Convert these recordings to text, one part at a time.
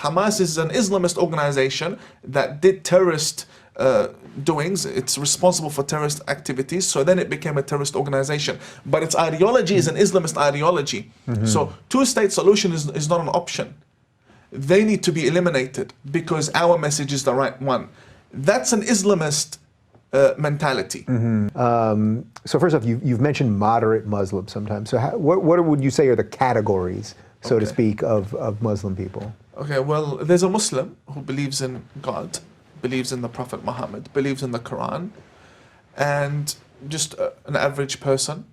Hamas is an Islamist organization that did terrorist doings. It's responsible for terrorist activities, so then it became a terrorist organization. But its ideology is an Islamist ideology. So two-state solution is not an option. They need to be eliminated because our message is the right one. That's an Islamist mentality. So first off, you've mentioned moderate Muslims sometimes. So what would you say are the categories, so to speak, of Muslim people? Okay, well, there's a Muslim who believes in God, believes in the Prophet Muhammad, believes in the Quran, and just an average person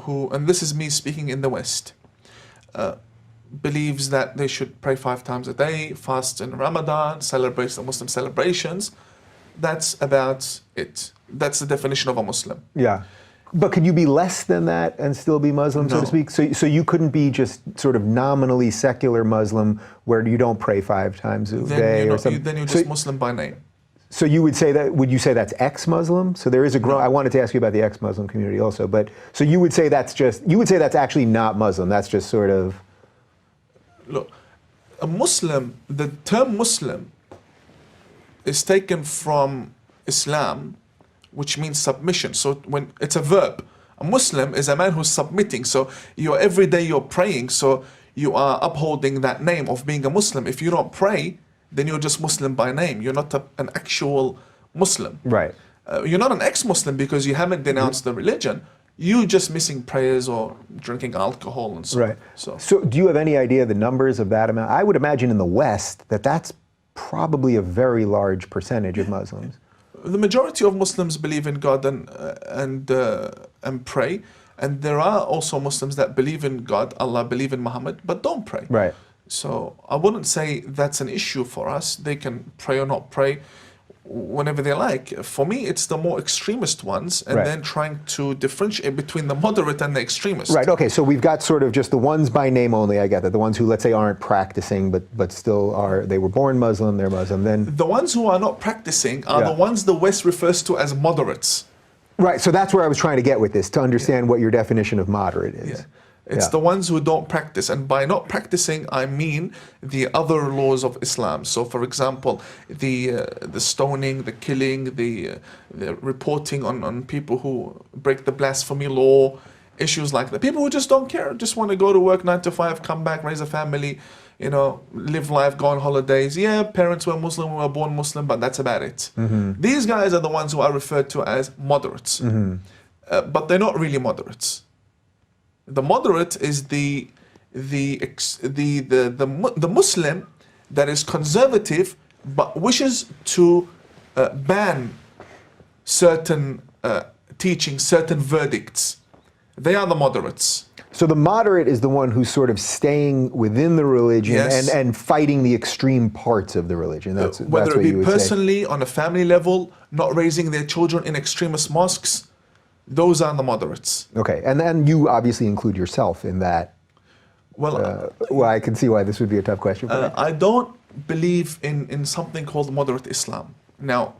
who, and this is me speaking in the West, believes that they should pray 5 times a day, fast in Ramadan, celebrates the Muslim celebrations. That's about it. That's the definition of a Muslim. Yeah. But could you be less than that and still be Muslim, so to speak? So you couldn't be just sort of nominally secular Muslim where you don't pray 5 times a day or something? Then you're just Muslim by name. So you would say that, would you say that's ex-Muslim? So there is a I wanted to ask you about the ex-Muslim community also, but so you would say that's just, you would say that's actually not Muslim, that's just sort of... Look, a Muslim, the term Muslim is taken from Islam, which means submission. So when it's a verb, a Muslim is a man who's submitting. So every day you're praying, so you are upholding that name of being a Muslim. If you don't pray, then you're just Muslim by name. You're not an actual Muslim. Right. You're not an ex-Muslim because you haven't denounced the religion. You're just missing prayers or drinking alcohol and so on. Right. So do you have any idea the numbers of that amount? I would imagine in the West that's probably a very large percentage of Muslims. The majority of Muslims believe in God and pray, and there are also Muslims that believe in God, Allah, believe in Muhammad, but don't pray. Right. So I wouldn't say that's an issue for us. They can pray or not pray whenever they like. For me, it's the more extremist ones, and then trying to differentiate between the moderate and the extremist. Right, okay, so we've got sort of just the ones by name only, I get that. The ones who, let's say, aren't practicing, but still are, they were born Muslim, they're Muslim, then... The ones who are not practicing are the ones the West refers to as moderates. Right, so that's where I was trying to get with this, to understand what your definition of moderate is. It's the ones who don't practice, and by not practicing, I mean the other laws of Islam. So, for example, the stoning, the killing, the reporting on people who break the blasphemy law, issues like that. People who just don't care, just want to go to work 9 to 5, come back, raise a family, you know, live life, go on holidays. Yeah, parents were Muslim, we were born Muslim, but that's about it. These guys are the ones who are referred to as moderates, but they're not really moderates. The moderate is the Muslim that is conservative but wishes to ban certain teachings, certain verdicts. They are the moderates. So the moderate is the one who's sort of staying within the religion and fighting the extreme parts of the religion. Whether it be personally, on a family level, not raising their children in extremist mosques, those are the moderates. Okay, and then you obviously include yourself in that. Well, I can see why this would be a tough question. I don't believe in something called moderate Islam. Now,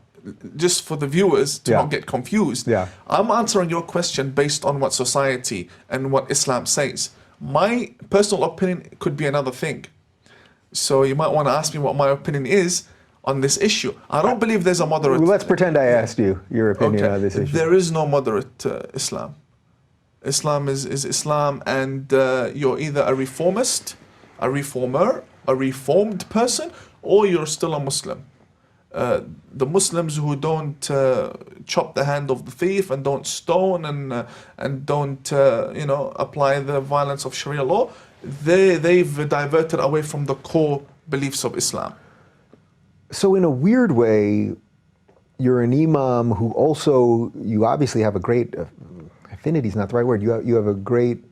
just for the viewers to not get confused, I'm answering your question based on what society and what Islam says. My personal opinion could be another thing. So you might want to ask me what my opinion is on this issue. I don't believe there's a moderate... Well, let's pretend I asked you your opinion on this issue. There is no moderate Islam. Islam is Islam, and you're either a reformist, a reformer, a reformed person, or you're still a Muslim. The Muslims who don't chop the hand of the thief and don't stone and don't apply the violence of Sharia law, they've diverted away from the core beliefs of Islam. So in a weird way, you're an imam who also, you obviously have a great, affinity is not the right word, you have a great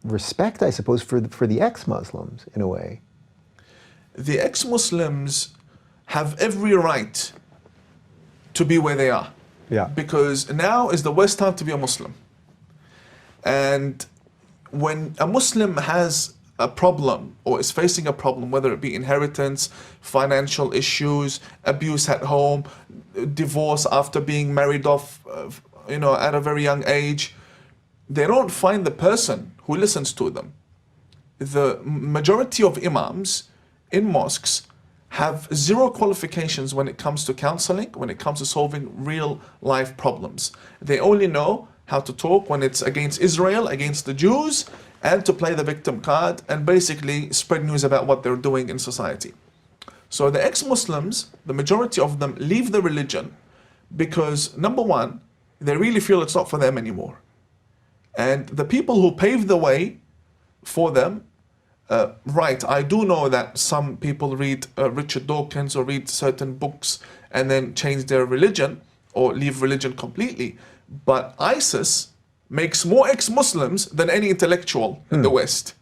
respect, I suppose, for the ex-Muslims, in a way. The ex-Muslims have every right to be where they are. Yeah. Because now is the worst time to be a Muslim. And when a Muslim has a problem or is facing a problem, whether it be inheritance, financial issues, abuse at home, divorce after being married off, at a very young age, they don't find the person who listens to them. The majority of imams in mosques have zero qualifications when it comes to counseling, when it comes to solving real life problems. They only know how to talk when it's against Israel, against the Jews, and to play the victim card and basically spread news about what they're doing in society. So the ex-Muslims, the majority of them leave the religion because, number one, they really feel it's not for them anymore. And the people who paved the way for them, right, I do know that some people read Richard Dawkins or read certain books and then change their religion or leave religion completely. But ISIS makes more ex-Muslims than any intellectual in the West.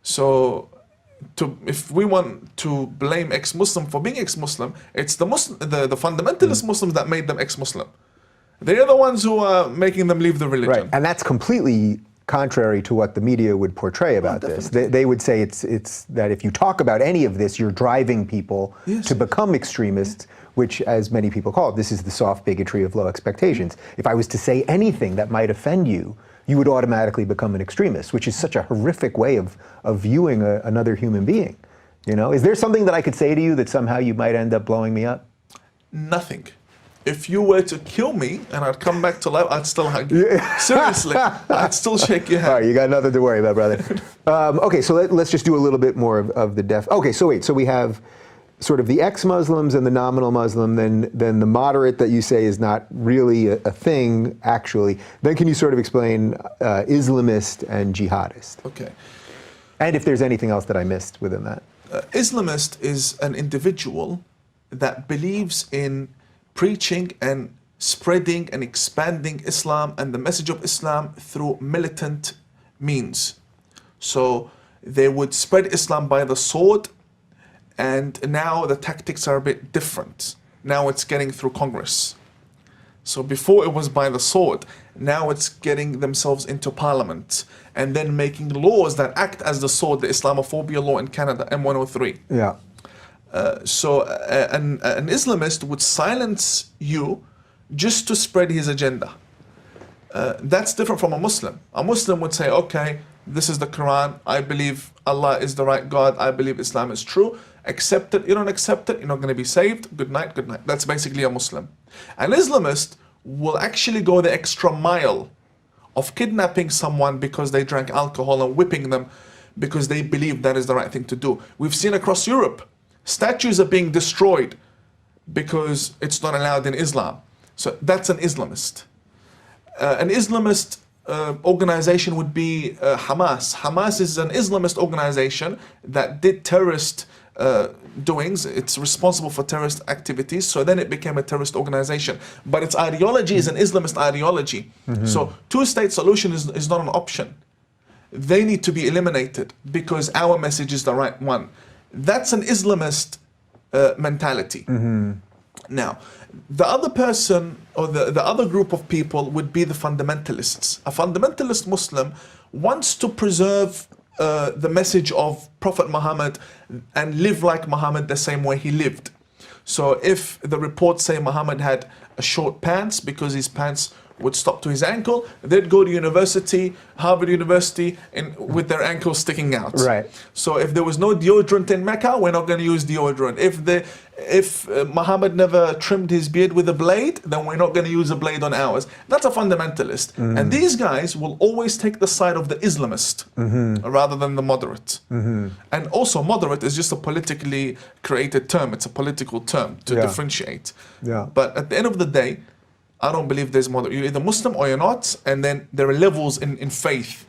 So if we want to blame ex-Muslim for being ex-Muslim, it's the fundamentalist Muslims that made them ex-Muslim. They're the ones who are making them leave the religion. Right, and that's completely contrary to what the media would portray about this. They would say it's that if you talk about any of this, you're driving people to become extremists, which, as many people call it, this is the soft bigotry of low expectations. If I was to say anything that might offend you, you would automatically become an extremist, which is such a horrific way of viewing another human being. You know, is there something that I could say to you that somehow you might end up blowing me up? Nothing. If you were to kill me and I'd come back to life, I'd still hug you. Seriously, I'd still shake your hand. All right, you got nothing to worry about, brother. Okay, so let's just do a little bit more of the def. Okay, so wait, so we have sort of the ex-Muslims and the nominal Muslim, then the moderate that you say is not really a thing, actually. Then can you sort of explain Islamist and Jihadist? Okay. And if there's anything else that I missed within that. Islamist is an individual that believes in preaching and spreading and expanding Islam and the message of Islam through militant means. So they would spread Islam by the sword, and now the tactics are a bit different. Now it's getting through Congress. So before it was by the sword, now it's getting themselves into parliament and then making laws that act as the sword, the Islamophobia law in Canada, M103. Yeah. So an Islamist would silence you just to spread his agenda. That's different from a Muslim. A Muslim would say, okay, this is the Quran, I believe Allah is the right God, I believe Islam is true, accept it, you don't accept it, you're not going to be saved, good night, good night. That's basically a Muslim. An Islamist will actually go the extra mile of kidnapping someone because they drank alcohol and whipping them because they believe that is the right thing to do. We've seen across Europe, statues are being destroyed because it's not allowed in Islam. So that's an Islamist. An Islamist organization would be Hamas. Hamas is an Islamist organization that did terrorist doings. It's responsible for terrorist activities. So then it became a terrorist organization. But its ideology is an Islamist ideology. So two-state solution is not an option. They need to be eliminated because our message is the right one. That's an Islamist mentality. Now, the other person or the other group of people would be the fundamentalists. A fundamentalist Muslim wants to preserve the message of Prophet Muhammad and live like Muhammad the same way he lived. So if the reports say Muhammad had short pants because his pants would stop to his ankle, they'd go to university, Harvard University, with their ankles sticking out. Right. So if there was no deodorant in Mecca, we're not going to use deodorant. If Muhammad never trimmed his beard with a blade, then we're not going to use a blade on ours. That's a fundamentalist. And these guys will always take the side of the Islamist rather than the moderate. And also moderate is just a politically created term. It's a political term to differentiate. But at the end of the day, I don't believe there's moderate. You're either Muslim or you're not, and then there are levels in faith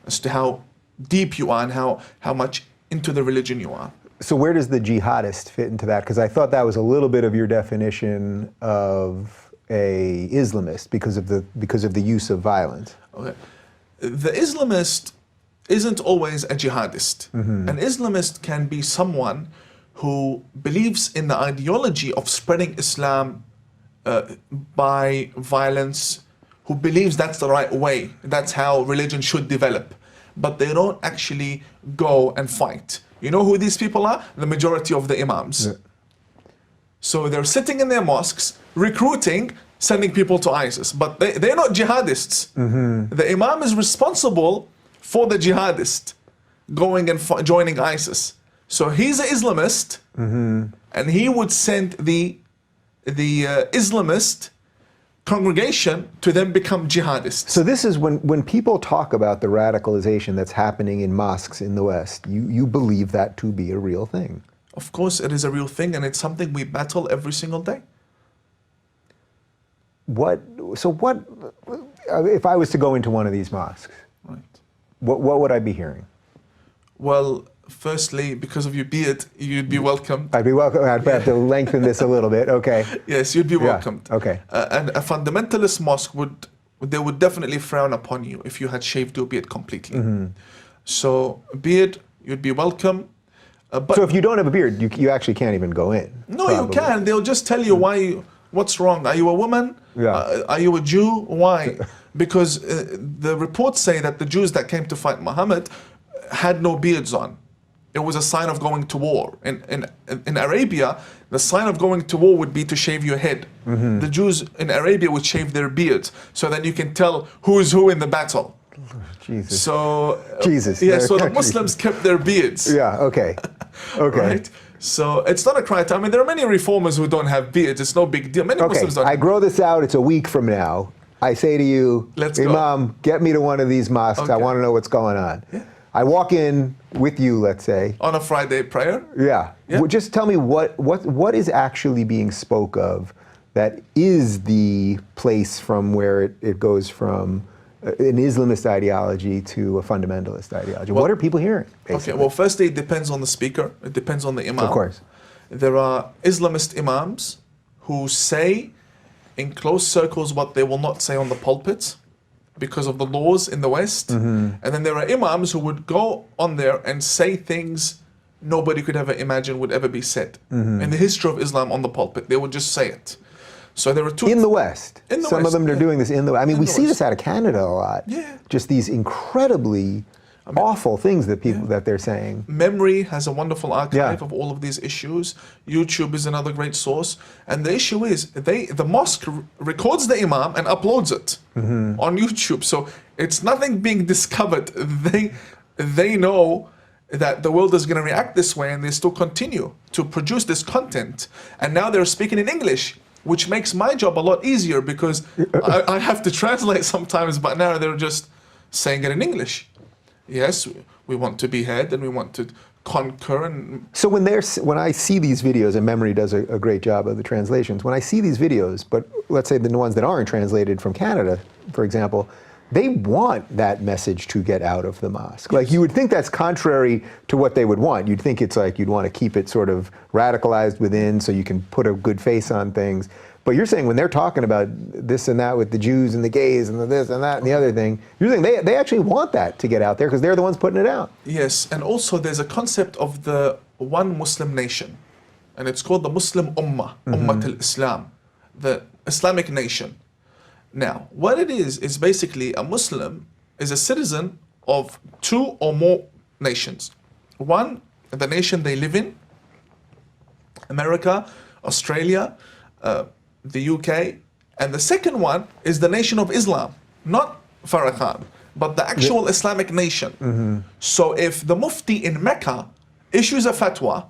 as to how deep you are and how much into the religion you are. So where does the jihadist fit into that? Because I thought that was a little bit of your definition of a Islamist because of the use of violence. Okay. The Islamist isn't always a jihadist. An Islamist can be someone who believes in the ideology of spreading Islam by violence, who believes that's the right way, that's how religion should develop, but they don't actually go and fight. You know who these people are? The majority of the imams. So they're sitting in their mosques, recruiting, sending people to ISIS, but they're not jihadists. The imam is responsible for the jihadist going and joining ISIS. So he's an Islamist, and he would send the Islamist congregation to then become jihadists. So this is when people talk about the radicalization that's happening in mosques in the West, you believe that to be a real thing. Of course, it is a real thing, and it's something we battle every single day. So what, if I was to go into one of these mosques, Right. what would I be hearing? Well, firstly, because of your beard, you'd be welcomed. I'd be welcome. I'd have to lengthen this a little bit. Okay. Yes, you'd be welcomed. Okay. And a fundamentalist mosque would definitely frown upon you if you had shaved your beard completely. So beard, you'd be welcome. But So if you don't have a beard, you actually can't even go in. no, probably. you can. They'll just tell you what's wrong. Are you a woman? Yeah. Are you a Jew? Why? Because the reports say that the Jews that came to fight Muhammad had no beards on. It was a sign of going to war. In Arabia, the sign of going to war would be to shave your head. The Jews in Arabia would shave their beards, so then you can tell who is who in the battle. Jesus. So Jesus. yeah. So the Muslims kept their beards. Yeah. Okay. Okay. Right. So it's not a crime. I mean, there are many reformers who don't have beards. It's no big deal. Many Okay. Muslims don't. I grow this out. It's a week from now. I say to you, Let's go. Imam, get me to one of these mosques. I Okay. want to know what's going on. I walk in with you, let's say. On a Friday prayer. Yeah. Yeah. Well, just tell me what is actually being spoke of that is the place from where it goes from an Islamist ideology to a fundamentalist ideology. Well, what are people hearing? Basically? Okay, well, firstly, it depends on the speaker. It depends on the imam. Of course. There are Islamist imams who say in close circles what they will not say on the pulpit because of the laws in the West. And then there are imams who would go on there and say things nobody could ever imagine would ever be said in the history of Islam on the pulpit. They would just say it. So there are two... In the West. In the Some of West, them are yeah. doing this in the West. I mean, In we the see West. this out of Canada a lot. Yeah. Just these incredibly awful things that people that they're saying. Memory has a wonderful archive Yeah. of all of these issues. YouTube is another great source. And the issue is, the mosque records the imam and uploads it on YouTube. So it's nothing being discovered. They know that the world is going to react this way, and they still continue to produce this content. And now they're speaking in English, which makes my job a lot easier because I have to translate sometimes, but now they're just saying it in English. Yes, we want to behead and we want to conquer. And So when I see these videos, and Memory does a great job of the translations, when I see these videos, but let's say the ones that aren't translated from Canada, for example, they want that message to get out of the mosque. Like, you would think that's contrary to what they would want. You'd think it's like you'd want to keep it sort of radicalized within so you can put a good face on things. But you're saying when they're talking about this and that with the Jews and the gays and the this and that and the other thing, you're saying they actually want that to get out there because they're the ones putting it out. yes, and also there's a concept of the one Muslim nation, and it's called the Muslim Ummah, Ummat al-Islam, the Islamic nation. Now, what it is basically a Muslim is a citizen of two or more nations. One, the nation they live in, America, Australia, the UK, and the second one is the nation of Islam, not Farrakhan, but the actual Islamic nation. So if the Mufti in Mecca issues a fatwa,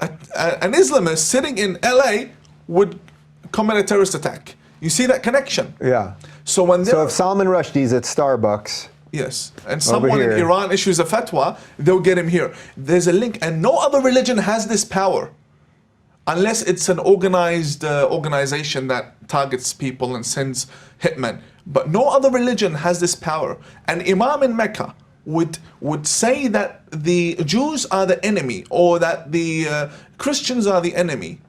an Islamist sitting in LA would commit a terrorist attack. You see that connection? Yeah. So when So if Salman Rushdie's at Starbucks, yes, and someone in here. Iran issues a fatwa, they'll get him here. There's a link, and no other religion has this power, unless it's an organized organization that targets people and sends hitmen. But no other religion has this power. An imam in Mecca would say that the Jews are the enemy, or that the Christians are the enemy,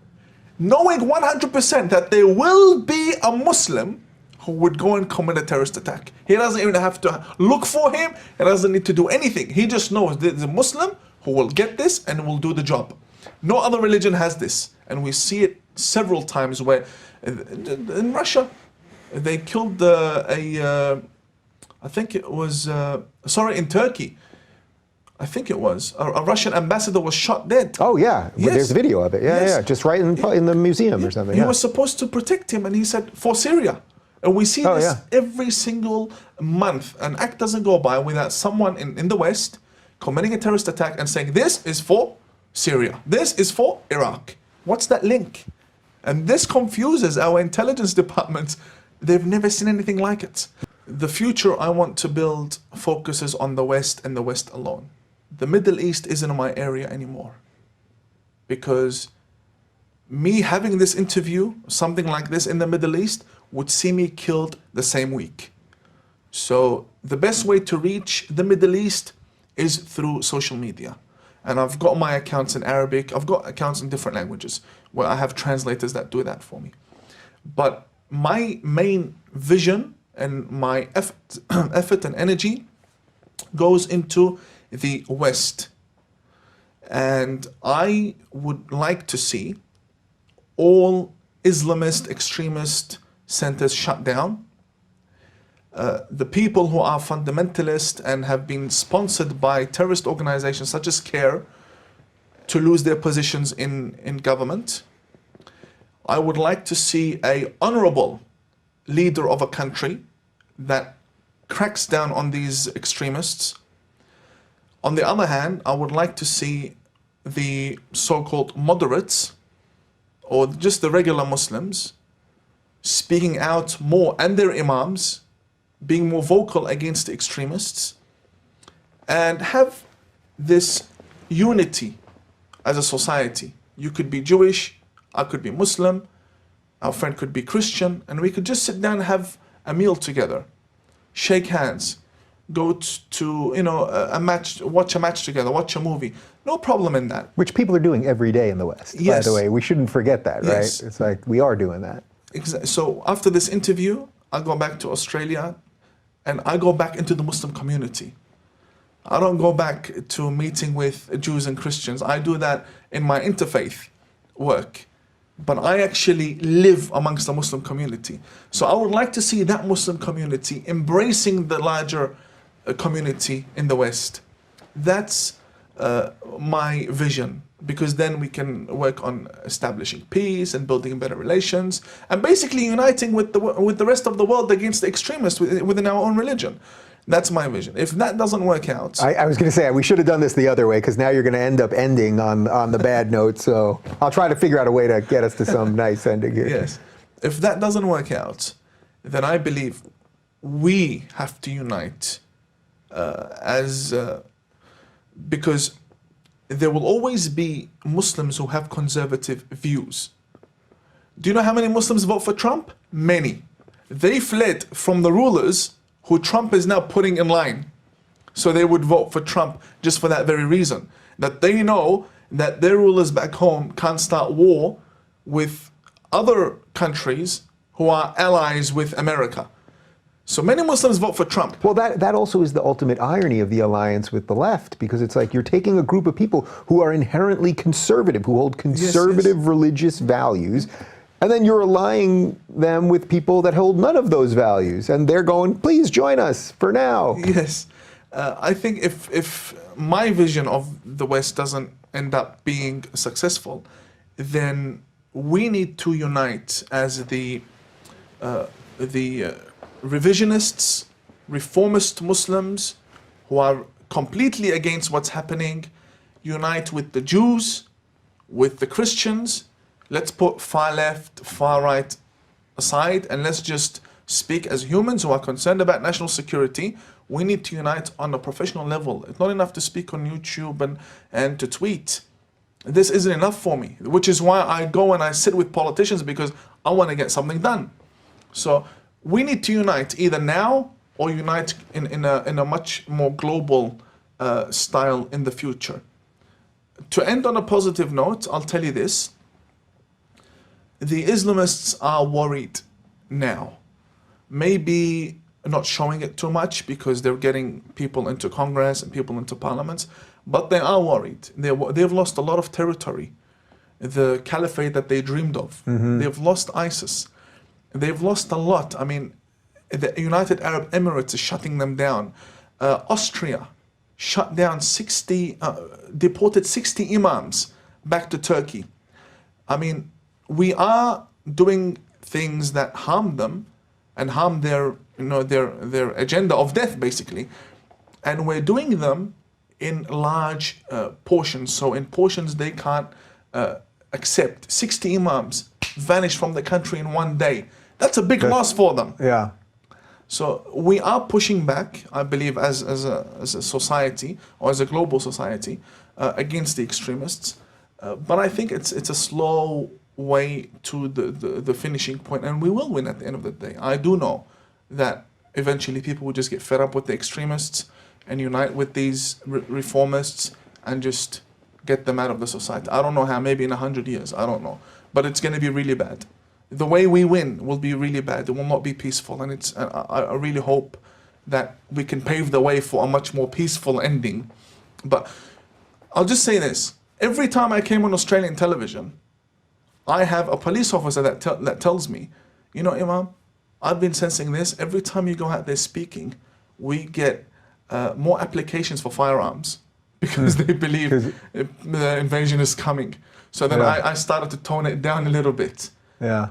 knowing 100% that there will be a Muslim who would go and commit a terrorist attack. He doesn't even have to look for him. He doesn't need to do anything. He just knows there's a Muslim who will get this and will do the job. No other religion has this. And we see it several times where in Russia, they killed I think it was, in Turkey. I think it was. A Russian ambassador was shot dead. oh yeah, Yes. there's a video of it. Yeah, Yes. yeah, just right in the museum or something. He yeah. was supposed to protect him, and he said, for Syria. And we see Oh, this yeah. every single month. An act doesn't go by without someone in the West committing a terrorist attack and saying this is for Syria, this is for Iraq. What's that link? And this confuses our intelligence departments. They've never seen anything like it. The future I want to build focuses on the West and the West alone. The Middle East isn't in my area anymore. Because me having this interview, something like this in the Middle East, would see me killed the same week. So the best way to reach the Middle East is through social media. And I've got my accounts in Arabic, I've got accounts in different languages where I have translators that do that for me. But my main vision and my effort and energy goes into the West. And I would like to see all Islamist, extremist centers shut down. The people who are fundamentalist and have been sponsored by terrorist organizations such as CARE to lose their positions in government. I would like to see an honorable leader of a country that cracks down on these extremists. On the other hand, I would like to see the so-called moderates or just the regular Muslims speaking out more, and their imams being more vocal against the extremists, and have this unity as a society. You could be Jewish, I could be Muslim, our friend could be Christian, and we could just sit down and have a meal together, shake hands, go to a match, watch a match together, watch a movie. No problem in that. Which people are doing every day in the West, Yes. by the way. We shouldn't forget that, right? Yes. It's like we are doing that. So after this interview, I go back to Australia and I go back into the Muslim community. I don't go back to meeting with Jews and Christians. I do that in my interfaith work. But I actually live amongst the Muslim community. So I would like to see that Muslim community embracing the larger community in the West. That's my vision, because then we can work on establishing peace and building better relations and basically uniting with the rest of the world against the extremists within our own religion. That's my vision. If that doesn't work out... I was going to say, we should have done this the other way, because now you're going to end up ending on the bad note. So I'll try to figure out a way to get us to some nice ending here. Yes. If that doesn't work out, then I believe we have to unite because there will always be Muslims who have conservative views. Do you know how many Muslims vote for Trump? Many. They fled from the rulers who Trump is now putting in line. So they would vote for Trump just for that very reason. That they know that their rulers back home can't start war with other countries who are allies with America. So many Muslims vote for Trump. Well, that also is the ultimate irony of the alliance with the left, because it's like you're taking a group of people who are inherently conservative, who hold conservative religious values, and then you're allying them with people that hold none of those values, and they're going, please join us for now. Yes. I think if my vision of the West doesn't end up being successful, then we need to unite as the revisionists, reformist Muslims who are completely against what's happening, unite with the Jews, with the Christians. Let's put far left, far right aside, and let's just speak as humans who are concerned about national security. We need to unite on a professional level. It's not enough to speak on YouTube and to tweet. This isn't enough for me, which is why I go and I sit with politicians, because I want to get something done. So we need to unite either now or unite in a much more global style in the future. To end on a positive note, I'll tell you this. The Islamists are worried now. Maybe not showing it too much because they're getting people into Congress and people into parliaments, but they are worried. They've lost a lot of territory. The caliphate that they dreamed of. They've lost ISIS. They've lost a lot. I mean, the United Arab Emirates is shutting them down. Austria shut down deported 60 imams back to Turkey. I mean, we are doing things that harm them and harm their agenda of death, basically. And we're doing them in large portions. So in portions they can't accept. 60 imams vanished from the country in one day. That's a big loss for them. Yeah. So we are pushing back, I believe, as a society or as a global society against the extremists. But I think it's a slow way to the finishing point, and we will win at the end of the day. I do know that eventually people will just get fed up with the extremists and unite with these reformists and just get them out of the society. I don't know how, maybe in 100 years, I don't know. But it's going to be really bad. The way we win will be really bad. It will not be peaceful, and I really hope that we can pave the way for a much more peaceful ending. But I'll just say this. Every time I came on Australian television, I have a police officer that tells me, you know, Imam, I've been sensing this. Every time you go out there speaking, we get more applications for firearms because they believe the invasion is coming. So then I started to tone it down a little bit. Yeah.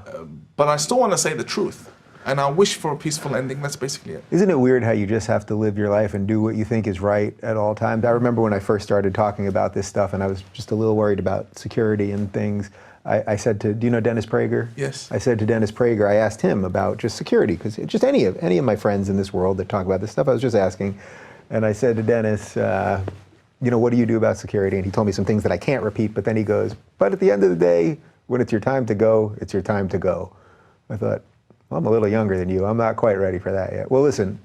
But I still want to say the truth. And I wish for a peaceful ending. That's basically it. Isn't it weird how you just have to live your life and do what you think is right at all times? I remember when I first started talking about this stuff and I was just a little worried about security and things. I said to, do you know Dennis Prager? Yes. I said to Dennis Prager, I asked him about just security, because just any of my friends in this world that talk about this stuff, I was just asking. And I said to Dennis, you know, what do you do about security? And he told me some things that I can't repeat, but then he goes, but at the end of the day, when it's your time to go, it's your time to go. I thought, well, I'm a little younger than you. I'm not quite ready for that yet. Well, listen,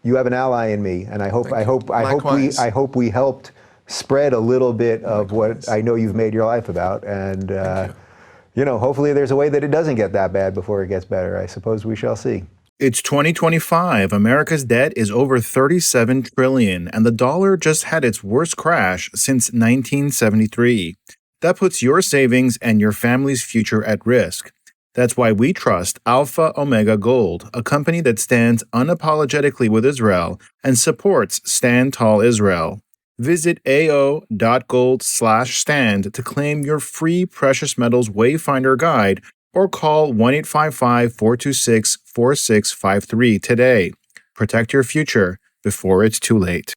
you have an ally in me, and I hope we helped spread a little bit of what I know you've made your life about. And you know, hopefully there's a way that it doesn't get that bad before it gets better. I suppose we shall see. It's 2025. America's debt is over $37 trillion, and the dollar just had its worst crash since 1973. That puts your savings and your family's future at risk. That's why we trust Alpha Omega Gold, a company that stands unapologetically with Israel and supports Stand Tall Israel. Visit ao.gold/stand to claim your free precious metals wayfinder guide or call 1-855-426-4653 today. Protect your future before it's too late.